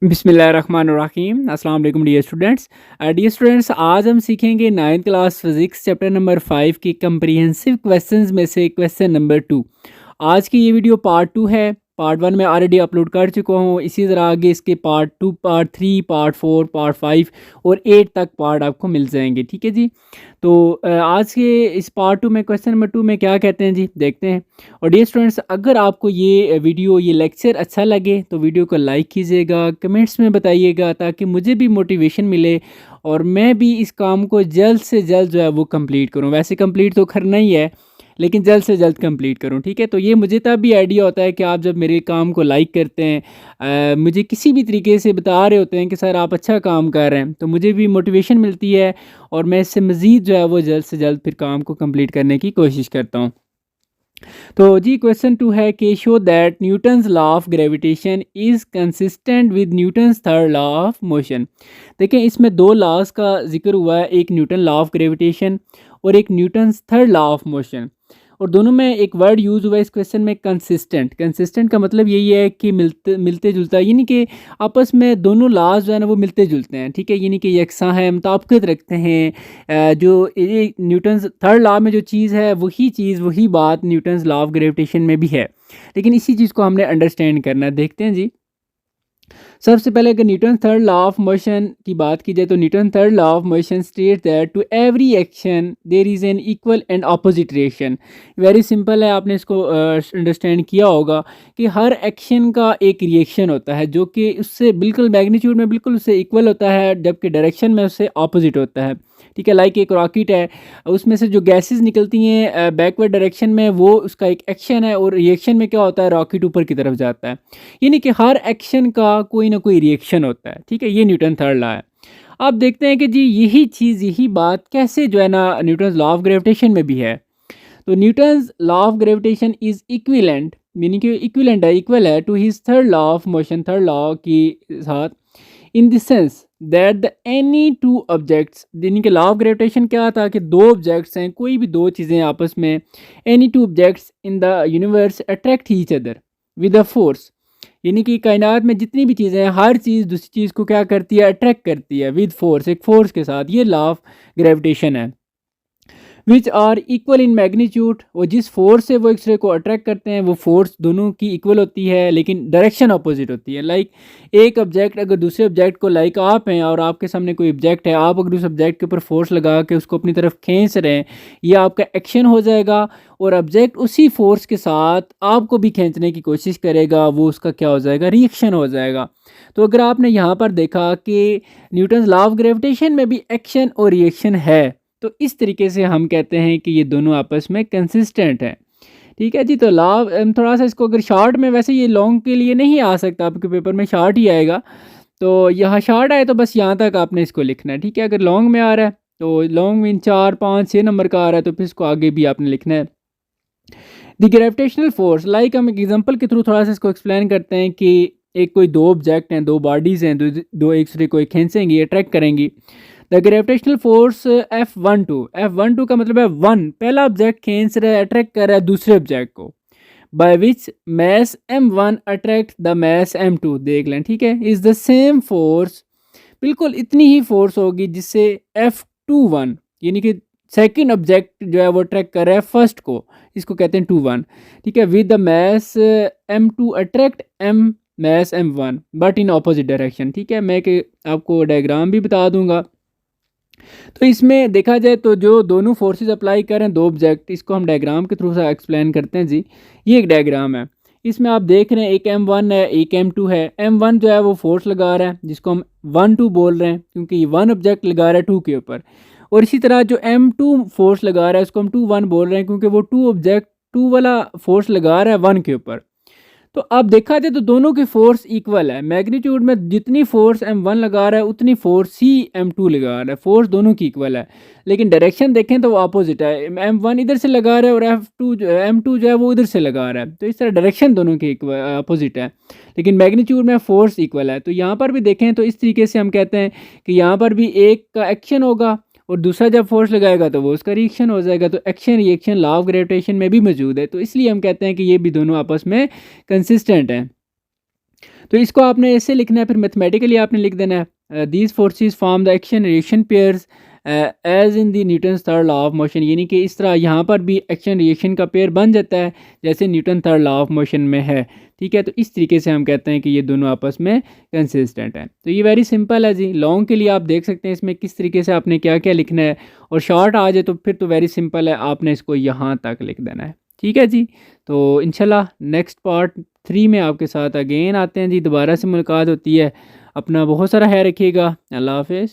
बिस्मिल्लाहिर्रहमानिर्रहीम। अस्सलाम वालेकुम डियर स्टूडेंट्स, आज हम सीखेंगे 9th class physics chapter number 5 की कम्प्रिहेंसिव क्वेश्चंस में से क्वेश्चन नंबर 2। आज की ये वीडियो पार्ट 2 है। पार्ट 1 में ऑलरेडी अपलोड कर चुका हूँ। इसी तरह आगे इसके पार्ट 2, पार्ट 3, पार्ट 4, पार्ट 5 और 8 तक पार्ट आपको मिल जाएंगे। ठीक है जी। तो आज के इस पार्ट 2 में क्वेश्चन नंबर 2 में क्या कहते हैं जी, देखते हैं। और डियर स्टूडेंट्स, अगर आपको ये वीडियो, ये लेक्चर अच्छा लगे तो वीडियो को लाइक कीजिएगा, कमेंट्स में बताइएगा, ताकि मुझे भी मोटिवेशन मिले और मैं भी इस काम को जल्द से जल्द जो है वो कंप्लीट करूं। वैसे कंप्लीट तो करना ही है, लेकिन जल्द से जल्द कंप्लीट करूं। ठीक है, तो ये मुझे तब भी आइडिया होता है कि आप जब मेरे काम को लाइक करते हैं, मुझे किसी भी तरीके से बता रहे होते हैं कि सर आप अच्छा काम कर रहे हैं, तो मुझे भी मोटिवेशन मिलती है और मैं इससे मज़ीद जो है वो जल्द से जल्द फिर काम को कंप्लीट करने की कोशिश करता हूँ। तो जी क्वेश्चन 2 है कि show that Newton's law of gravitation is consistent with Newton's third law of motion. देखें, इसमें दो लॉज का जिक्र हुआ है, एक न्यूटन लॉ ऑफ ग्रेविटेशन और एक Newton's third law of motion. और दोनों में एक वर्ड यूज़ हुआ है इस क्वेश्चन में, कंसिस्टेंट। कंसिस्टेंट का मतलब यही है कि मिलते मिलते जुलता, यानी कि आपस में दोनों लॉज जो है ना वो मिलते जुलते हैं। ठीक है, यानी कि यकसां है, मुताबिकत रखते हैं। जो ये न्यूटन्स थर्ड लॉ में जो चीज़ है वही चीज़, वही बात न्यूटन्स लॉ ऑफ ग्रेविटेशन में भी है। लेकिन इसी चीज़ को हमने अंडरस्टैंड करना है। देखते हैं जी। सबसे पहले अगर Newton third law of motion की बात की जाए तो Newton third law of motion state that to every action there is an equal and opposite reaction. Very simple है, आपने इसको अंडरस्टैंड किया होगा कि हर एक्शन का एक रिएक्शन होता है जो कि उससे बिल्कुल मैग्नीट्यूड में बिल्कुल उससे इक्वल होता है, जबकि डायरेक्शन में उससे ऑपोजिट होता है। ठीक है, लाइक एक रॉकेट है, उसमें से जो गैसेस निकलती हैं बैकवर्ड डायरेक्शन में, वो उसका एक एक्शन है, और रिएक्शन में क्या होता है, रॉकेट ऊपर की तरफ जाता है। यानी कि हर एक्शन का कोई ना कोई रिएक्शन होता है। ठीक है, ये न्यूटन थर्ड लॉ है। अब देखते हैं कि जी यही चीज़, यही बात कैसे जो है ना न्यूटन लॉ ऑफ ग्रेविटेशन में भी है। तो Newton law of gravitation is equivalent, meaning कि इक्विलेंट है, इक्वल है to his third law of motion, third law की साथ, in the sense that the any two objects, यानी कि लॉ ऑफ ग्रेविटेशन क्या था कि दो ऑब्जेक्ट्स हैं, कोई भी दो चीज़ें आपस में, any two objects in the universe attract each other with a force. यानी कि कायनात में जितनी भी चीज़ें हैं, हर चीज़ दूसरी चीज़ को क्या करती है, अट्रैक्ट करती है विद फोर्स, एक फोर्स के साथ। ये लॉ ऑफ ग्रेविटेशन है। Which are equal in magnitude, वो जिस फोर्स से वो एक दूसरे को अट्रैक्ट करते हैं वो फोर्स दोनों की इक्वल होती है, लेकिन डायरेक्शन अपोजिट होती है। लाइक एक ऑब्जेक्ट अगर दूसरे ऑब्जेक्ट को, लाइक आप हैं और आपके सामने कोई ऑब्जेक्ट है, आप अगर उस ऑब्जेक्ट के ऊपर फोर्स लगा के उसको अपनी तरफ खींच रहे हैं, ये आपका एक्शन हो जाएगा, और ऑब्जेक्ट उसी फोर्स के साथ आपको भी खींचने की कोशिश करेगा, वो उसका क्या हो जाएगा, रिएक्शन हो जाएगा। तो अगर आपने यहाँ पर देखा कि न्यूटन लॉ ऑफ ग्रेविटेशन में भी एक्शन और रिएक्शन है, तो इस तरीके से हम कहते हैं कि ये दोनों आपस में कंसिस्टेंट हैं। ठीक है जी। तो लॉ, थोड़ा सा इसको अगर शॉर्ट में, वैसे ये लॉन्ग के लिए नहीं आ सकता, आपके पेपर में शॉर्ट ही आएगा, तो यहाँ शॉर्ट आए तो बस यहाँ तक आपने इसको लिखना है। ठीक है, अगर लॉन्ग में आ रहा है तो लॉन्ग में 4, 5, 6 नंबर का आ रहा है तो फिर इसको आगे भी आपने लिखना है। द ग्रेविटेशनल फोर्स, लाइक हम एक एग्जांपल के थ्रू थोड़ा सा इसको एक्सप्लेन करते हैं कि एक कोई दो ऑब्जेक्ट हैं, दो बॉडीज़ हैं, दो एक दूसरे को खींचेंगी, अट्रैक्ट करेंगी। द ग्रेविटेशनल फोर्स F12 का मतलब है वन, पहला ऑब्जेक्ट खींच रहा है, अट्रैक्ट कर रहा है दूसरे ऑब्जेक्ट को, by which mass M1 attract the mass M2। देख लें, ठीक है, इज़ द सेम फोर्स, बिल्कुल इतनी ही फोर्स होगी जिससे F21, यानी कि सेकेंड ऑब्जेक्ट जो है वो अट्रैक्ट कर रहा है फर्स्ट को, इसको कहते हैं 21। ठीक है, with the mass M2 attract mass M1 but in opposite direction. ठीक है, मैं आपको डायग्राम भी बता दूंगा। तो इसमें देखा जाए तो जो दोनों फोर्सेस अप्लाई कर रहे हैं, दो ऑब्जेक्ट, इसको हम डायग्राम के थ्रू से एक्सप्लेन करते हैं जी। ये एक डायग्राम है, इसमें आप देख रहे हैं एक M1 है, एक M2 है। M1 जो है वो फोर्स लगा रहा है, जिसको हम 1-2 बोल रहे हैं, क्योंकि ये वन ऑब्जेक्ट लगा रहा है 2 के ऊपर। और इसी तरह जो M2 फोर्स लगा रहा है उसको हम 2-1 बोल रहे हैं, क्योंकि वो 2 ऑब्जेक्ट 2 वाला फोर्स लगा रहा है 1 के ऊपर। तो अब देखा जाए तो दोनों की फोर्स इक्वल है, मैग्नीट्यूड में जितनी फोर्स M1 लगा रहा है उतनी फोर्स ही M2 लगा रहा है, फोर्स दोनों की इक्वल है। लेकिन डायरेक्शन देखें तो वो अपोजिट है, M1 इधर से लगा रहा है और M2 जो है वो इधर से लगा रहा है, तो इस तरह डायरेक्शन दोनों की अपोजिट है, लेकिन मैग्नीट्यूड में फोर्स इक्वल है। तो यहाँ पर भी देखें तो इस तरीके से हम कहते हैं कि यहाँ पर भी एक का एक्शन होगा और दूसरा जब फोर्स लगाएगा तो वो उसका रिएक्शन हो जाएगा। तो action reaction law of gravitation में भी मौजूद है, तो इसलिए हम कहते हैं कि ये भी दोनों आपस में कंसिस्टेंट हैं। तो इसको आपने ऐसे लिखना है, फिर मैथमेटिकली आपने लिख देना है these forces form the action reaction pairs as in the Newton's third law of motion, यानी कि इस तरह यहाँ पर भी एक्शन रिएक्शन का पेयर बन जाता है जैसे Newton third law of motion में है। ठीक है, तो इस तरीके से हम कहते हैं कि ये दोनों आपस में कंसिस्टेंट हैं। तो ये वेरी सिंपल है जी। लॉन्ग के लिए आप देख सकते हैं इसमें किस तरीके से आपने क्या क्या लिखना है, और शॉर्ट आ जाए तो फिर तो वेरी सिंपल है, आपने इसको यहाँ तक लिख देना है। ठीक है जी, तो इंशाल्लाह नेक्स्ट पार्ट 3 में आपके साथ अगेन आते हैं जी, दोबारा से मुलाकात होती है। अपना बहुत सारा ख्याल रखिएगा। अल्लाह हाफिज़।